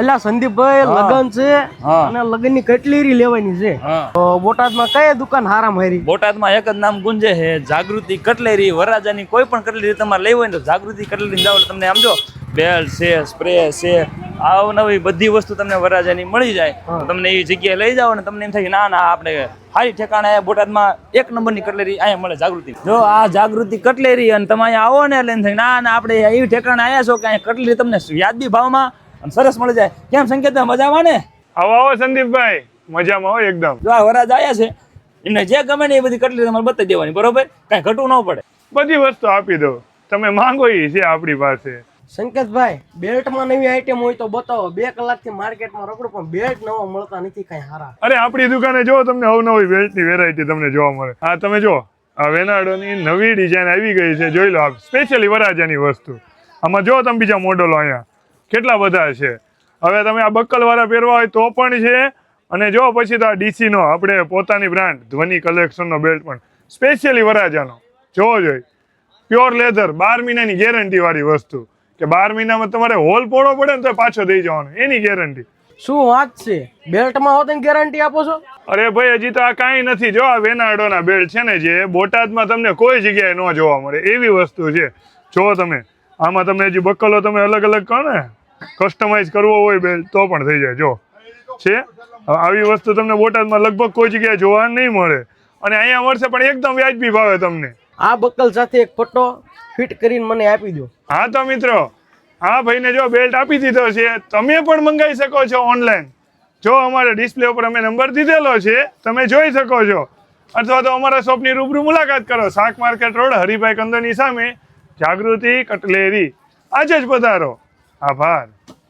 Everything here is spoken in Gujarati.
એટલે સંદીપભાઈ લગન છે અને લગન ની કટલેરી લેવાની છે તો બોટાદમાં કઈ દુકાન હારા મારી? બોટાદમાં એક જ નામ ગુંજે છે, જાગૃતિ કટલેરી. વરરાજાની કોઈ પણ કટલેરી તમારે લેવી હોય ને તો જાગૃતિ કટલેરી જાવ, તમને આમ જો બેલ્ટ છે, સ્પ્રે છે, અવનવી બધી વસ્તુ તમને વરરાજાની મળી જાય. તો તમને એ જગ્યાએ લઈ જાઓ ને તમને એમ થાય કે ના ના આપણે સારી ઠેકાણે બોટાદમાં એક નંબરની કટલેરી અહીંયા મળે જાગૃતિ. જો આ જાગૃતિ કટલેરી અને તમે અહીંયા આવો ને એટલે એમ થાય ના ના આપણે એવી ઠેકાણે આવ્યા છો કે અહીંયા કટલેરી તમને વ્યાજબી ભાવમાં અને સરસ મળી જાય. કેમ સંકેત મજામાં ને? આવો આવો સંદીપભાઈ, મજામાં હોય એકદમ. જો આ વરરાજ આવ્યા છે એમને જે ગમે ને એ બધી કટલેરી તમારે બતાવી દેવાની, બરોબર? કાંઈ ઘટવું ન પડે, બધી વસ્તુ આપી દો, તમે માંગો એ છે આપણી પાસે. સંકેતભાઈ બેલ્ટમાં નવી આઈટમ હોય તો બતાવો. 2 કલાકથી માર્કેટમાં રખડું પણ બેલ્ટ નવા મળતા નથી કઈ હારા. અરે આપણી દુકાને જો તમને અવનવી બેલ્ટની વેરાયટી તમને જોવા મળે. હા તમે જો આ વેનાડોની નવી ડિઝાઇન આવી ગઈ છે, જોઈ લો આપ, સ્પેશિયલી વરરાજાની વસ્તુ. આમાં જો તમે બીજા મોડલો અહીંયા કેટલા બધા છે. હવે તમે આ બક્કલવાળા પહેરવા હોય તો પણ છે, અને જો પછી તો આ ડીસીનો આપણે પોતાની બ્રાન્ડ ધ્વનિ કલેક્શનનો બેલ્ટ પણ સ્પેશિયલી વરરાજાનો જોવો જોઈએ. પ્યોર લેધર, 12 મહિનાની ગેરંટી વાળી વસ્તુ, કે 12 મહિનામાં તમારે હોલ પોળો પડે ને તો પાછો દઈ જવાનો, એની ગેરંટી. શું વાત છે, બેલ્ટમાં હોત ગેરંટી આપો છો? અરે ભાઈ હજી તો આ કાંઈ નથી. જો આ વેનાડોના બેલ્ટ છે ને, જે બોટાદમાં તમને કોઈ જગ્યાએ ન જોવા મળે એવી વસ્તુ છે. જો તમે આમાં તમે હજી બક્કલો તમે અલગ અલગ કહો ને, કસ્ટમાઇઝ કરવો હોય બેલ્ટ તો પણ થઈ જાય. જો છે આવી વસ્તુ તમને બોટાદમાં લગભગ કોઈ જગ્યાએ જોવા નહીં મળે, અને અહીંયા મળશે પણ એકદમ વ્યાજબી ભાવે તમને. આ બક્કલ સાથે એક પટ્ટો ફિટ કરીને મને આપી દો. હા તો મિત્રો, હા ભાઈને જો બેલ્ટ આપી દીધો છે, તમે પણ મંગાવી શકો છો ઓનલાઈન. જો અમારે ડિસ્પ્લે ઉપર અમે નંબર દીધેલો છે, તમે જોઈ શકો છો, અથવા તો અમારા શોપની રૂબરૂ મુલાકાત કરો. શાક માર્કેટ રોડ, હરિભાઈ કંદોની સામે, જાગૃતિ કટલેરી. આજે જ પધારો. આભાર.